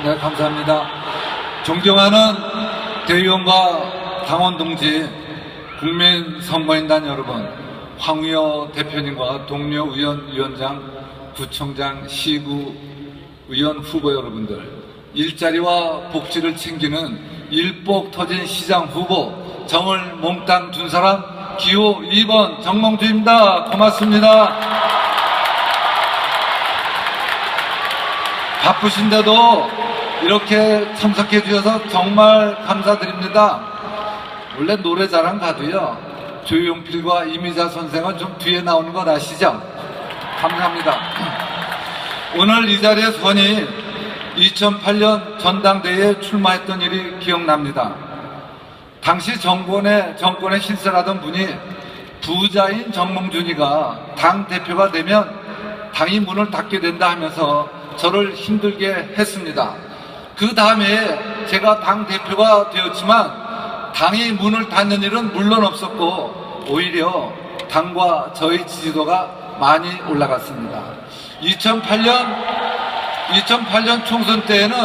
네, 감사합니다. 존경하는 대의원과 당원 동지, 국민선거인단 여러분, 황우여 대표님과 동료 의원, 위원장, 구청장, 시구 의원 후보 여러분들, 일자리와 복지를 챙기는 일복 터진 시장 후보, 정을 몽땅 둔 사람, 기호 2번 정몽주입니다. 고맙습니다. 바쁘신데도 이렇게 참석해 주셔서 정말 감사드립니다. 원래 노래자랑 가도요, 조용필과 이미자 선생은 좀 뒤에 나오는 것 아시죠? 감사합니다. 오늘 이 자리에 서니 2008년 전당대회에 출마했던 일이 기억납니다. 당시 정권에 실세라던 분이 부자인 정몽준이가 당 대표가 되면 당이 문을 닫게 된다 하면서 저를 힘들게 했습니다. 그 다음에 제가 당 대표가 되었지만 당이 문을 닫는 일은 물론 없었고 오히려 당과 저희 지지도가 많이 올라갔습니다. 2008년 총선 때에는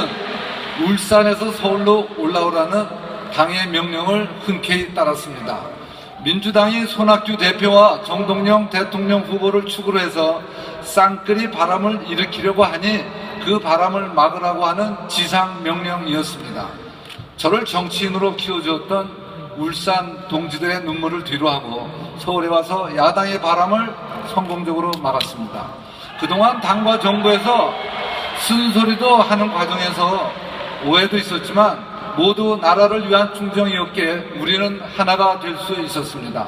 울산에서 서울로 올라오라는 당의 명령을 흔쾌히 따랐습니다. 민주당이 손학규 대표와 정동영 대통령 후보를 축으로 해서 쌍끌이 바람을 일으키려고 하니 그 바람을 막으라고 하는 지상명령이었습니다. 저를 정치인으로 키워주었던 울산 동지들의 눈물을 뒤로하고 서울에 와서 야당의 바람을 성공적으로 막았습니다. 그동안 당과 정부에서 쓴소리도 하는 과정에서 오해도 있었지만 모두 나라를 위한 충정이었기에 우리는 하나가 될 수 있었습니다.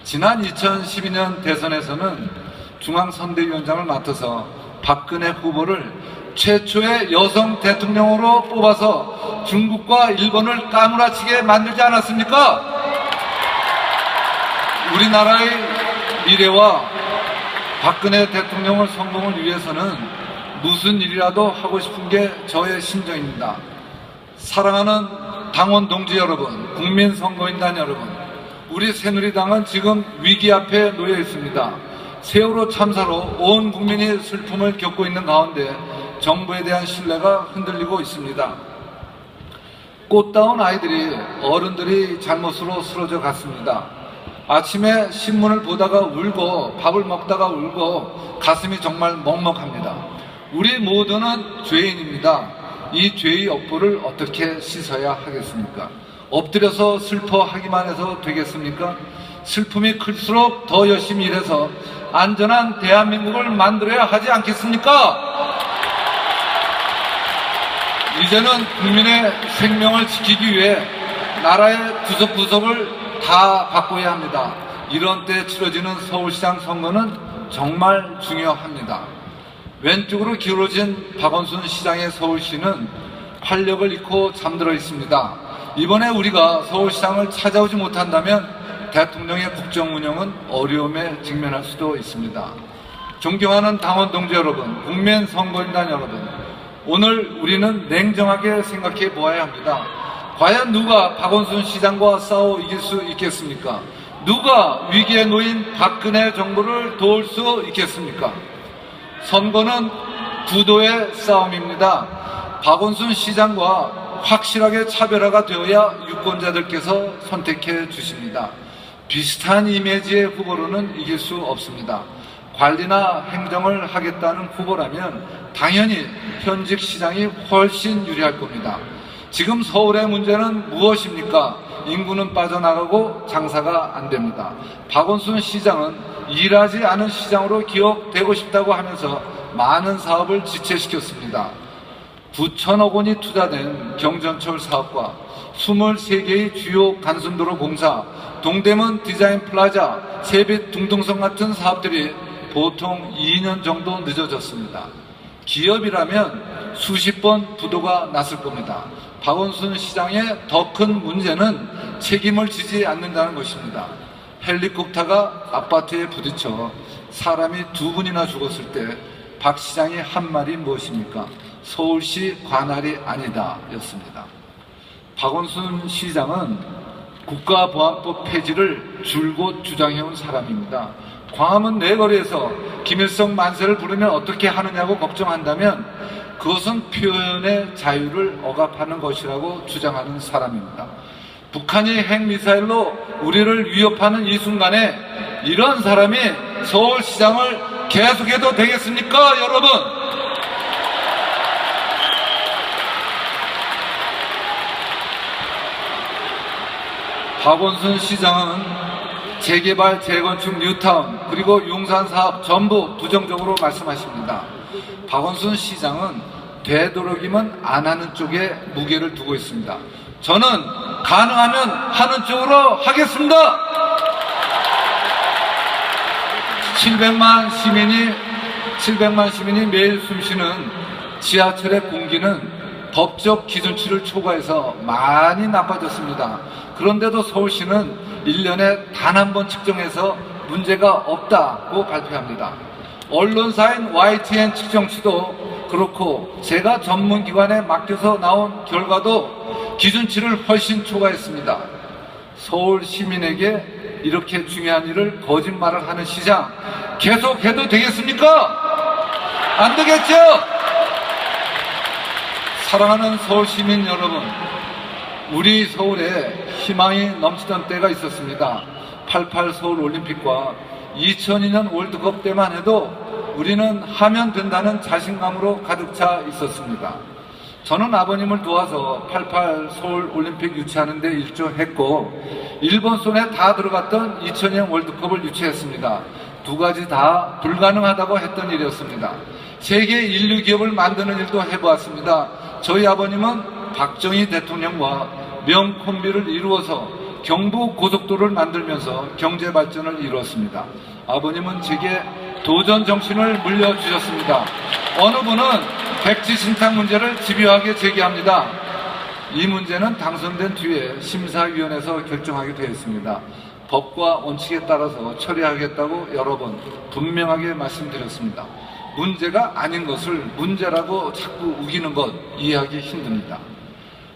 지난 2012년 대선에서는 중앙선대위원장을 맡아서 박근혜 후보를 최초의 여성 대통령으로 뽑아서 중국과 일본을 까무라치게 만들지 않았습니까? 우리나라의 미래와 박근혜 대통령의 성공을 위해서는 무슨 일이라도 하고 싶은 게 저의 심정입니다. 사랑하는 당원 동지 여러분, 국민선거인단 여러분, 우리 새누리당은 지금 위기 앞에 놓여 있습니다. 세월호 참사로 온 국민이 슬픔을 겪고 있는 가운데 정부에 대한 신뢰가 흔들리고 있습니다. 꽃다운 아이들이 어른들이 잘못으로 쓰러져 갔습니다. 아침에 신문을 보다가 울고 밥을 먹다가 울고 가슴이 정말 먹먹합니다. 우리 모두는 죄인입니다. 이 죄의 업보를 어떻게 씻어야 하겠습니까? 엎드려서 슬퍼하기만 해서 되겠습니까? 슬픔이 클수록 더 열심히 일해서 안전한 대한민국을 만들어야 하지 않겠습니까? 이제는 국민의 생명을 지키기 위해 나라의 구석구석을 다 바꿔야 합니다. 이런 때 치러지는 서울시장 선거는 정말 중요합니다. 왼쪽으로 기울어진 박원순 시장의 서울시는 활력을 잃고 잠들어 있습니다. 이번에 우리가 서울시장을 찾아오지 못한다면 대통령의 국정 운영은 어려움에 직면할 수도 있습니다. 존경하는 당원 동지 여러분, 국민 선거인단 여러분, 오늘 우리는 냉정하게 생각해 보아야 합니다. 과연 누가 박원순 시장과 싸워 이길 수 있겠습니까? 누가 위기에 놓인 박근혜 정부를 도울 수 있겠습니까? 선거는 구도의 싸움입니다. 박원순 시장과 확실하게 차별화가 되어야 유권자들께서 선택해 주십니다. 비슷한 이미지의 후보로는 이길 수 없습니다. 관리나 행정을 하겠다는 후보라면 당연히 현직 시장이 훨씬 유리할 겁니다. 지금 서울의 문제는 무엇입니까? 인구는 빠져나가고 장사가 안 됩니다. 박원순 시장은 일하지 않은 시장으로 기억되고 싶다고 하면서 많은 사업을 지체시켰습니다. 9천억 원이 투자된 경전철 사업과 23개의 주요 간선도로 공사, 동대문 디자인 플라자, 세빛 둥둥성 같은 사업들이 보통 2년 정도 늦어졌습니다. 기업이라면 수십 번 부도가 났을 겁니다. 박원순 시장의 더 큰 문제는 책임을 지지 않는다는 것입니다. 헬리콥터가 아파트에 부딪혀 사람이 2분이나 죽었을 때 박 시장이 한 말이 무엇입니까? 서울시 관할이 아니다 였습니다. 박원순 시장은 국가보안법 폐지를 줄곧 주장해온 사람입니다. 광화문 내거리에서 김일성 만세를 부르면 어떻게 하느냐고 걱정한다면 그것은 표현의 자유를 억압하는 것이라고 주장하는 사람입니다. 북한이 핵미사일로 우리를 위협하는 이 순간에 이런 사람이 서울시장을 계속해도 되겠습니까, 여러분? 박원순 시장은 재개발, 재건축, 뉴타운, 그리고 용산 사업 전부 부정적으로 말씀하십니다. 박원순 시장은 되도록이면 안 하는 쪽에 무게를 두고 있습니다. 저는 가능하면 하는 쪽으로 하겠습니다. 700만 시민이 매일 숨쉬는 지하철의 공기는 법적 기준치를 초과해서 많이 나빠졌습니다. 그런데도 서울시는 1년에 단 한 번 측정해서 문제가 없다고 발표합니다. 언론사인 YTN 측정치도 그렇고 제가 전문기관에 맡겨서 나온 결과도 기준치를 훨씬 초과했습니다. 서울 시민에게 이렇게 중요한 일을 거짓말을 하는 시장 계속해도 되겠습니까? 안 되겠죠? 사랑하는 서울 시민 여러분, 우리 서울에 희망이 넘치던 때가 있었습니다. 88 서울 올림픽과 2002년 월드컵 때만 해도 우리는 하면 된다는 자신감으로 가득 차 있었습니다. 저는 아버님을 도와서 88 서울 올림픽 유치하는 데 일조했고 일본 손에 다 들어갔던 2002년 월드컵을 유치했습니다. 두 가지 다 불가능하다고 했던 일이었습니다. 세계 인류 기업을 만드는 일도 해보았습니다. 저희 아버님은 박정희 대통령과 명콤비를 이루어서 경부 고속도로를 만들면서 경제 발전을 이루었습니다. 아버님은 제게 도전 정신을 물려주셨습니다. 어느 분은 백지 신탁 문제를 집요하게 제기합니다. 이 문제는 당선된 뒤에 심사위원회에서 결정하게 되어 있습니다. 법과 원칙에 따라서 처리하겠다고 여러 번 분명하게 말씀드렸습니다. 문제가 아닌 것을 문제라고 자꾸 우기는 것 이해하기 힘듭니다.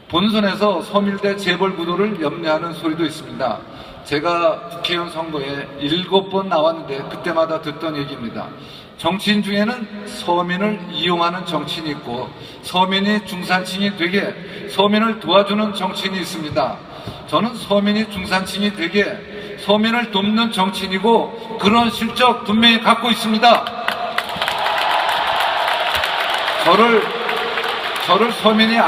본선에서 서밀대 재벌 구도를 염려하는 소리도 있습니다. 제가 국회의원 선거에 7번 나왔는데 그때마다 듣던 얘기입니다. 정치인 중에는 서민을 이용하는 정치인이 있고 서민이 중산층이 되게 서민을 도와주는 정치인이 있습니다. 저는 서민이 중산층이 되게 서민을 돕는 정치인이고 그런 실적 분명히 갖고 있습니다. 저를 서민이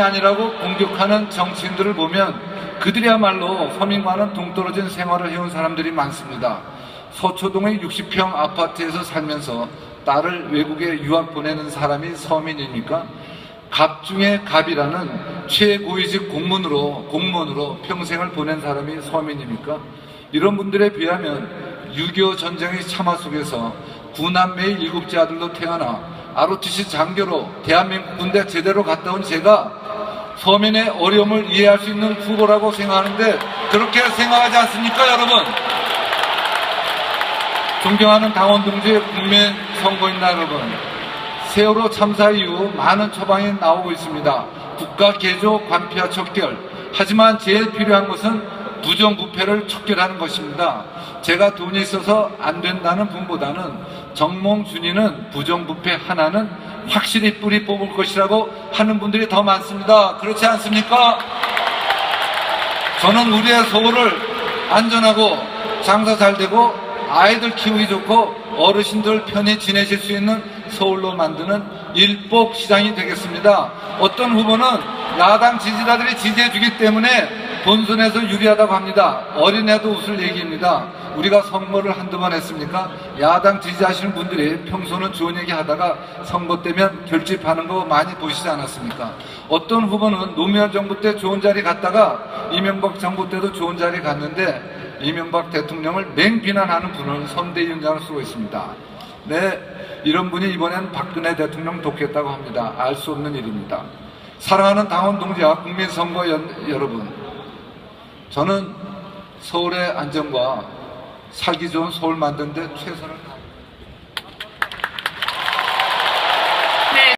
아니라고 공격하는 정치인들을 보면 그들이야말로 서민과는 동떨어진 생활을 해온 사람들이 많습니다. 서초동의 60평 아파트에서 살면서 딸을 외국에 유학 보내는 사람이 서민입니까? 갑 중에 갑이라는 최고위직 공무원으로 평생을 보낸 사람이 서민입니까? 이런 분들에 비하면 6.25 전쟁의 참화 속에서 9남매의 7째 아들로 태어나 ROTC 장교로 대한민국 군대 제대로 갔다 온 제가 서민의 어려움을 이해할 수 있는 후보라고 생각하는데 그렇게 생각하지 않습니까, 여러분? 존경하는 당원 동지, 국민 선거인 여러분, 세월호 참사 이후 많은 처방이 나오고 있습니다. 국가 개조, 관폐화 척결. 하지만 제일 필요한 것은 부정부패를 척결하는 것입니다. 제가 돈이 있어서 안 된다는 분보다는 정몽준이는 부정부패 하나는 확실히 뿌리 뽑을 것이라고 하는 분들이 더 많습니다. 그렇지 않습니까? 저는 우리의 서울을 안전하고 장사 잘 되고 아이들 키우기 좋고 어르신들 편히 지내실 수 있는 서울로 만드는 일복시장이 되겠습니다. 어떤 후보는 야당 지지자들이 지지해주기 때문에 본선에서 유리하다고 합니다. 어린애도 웃을 얘기입니다. 우리가 선거를 한두 번 했습니까? 야당 지지하시는 분들이 평소는 좋은 얘기 하다가 선거 때면 결집하는 거 많이 보시지 않았습니까? 어떤 후보는 노무현 정부 때 좋은 자리 갔다가 이명박 정부 때도 좋은 자리 갔는데 이명박 대통령을 맹비난하는 분을 선대위원장을 쓰고 있습니다. 네, 이런 분이 이번엔 박근혜 대통령 돕겠다고 합니다. 알 수 없는 일입니다. 사랑하는 당원 동지와 국민 선거 여러분, 저는 서울의 안전과 살기 좋은 서울 만드는 데 최선을 다합니다.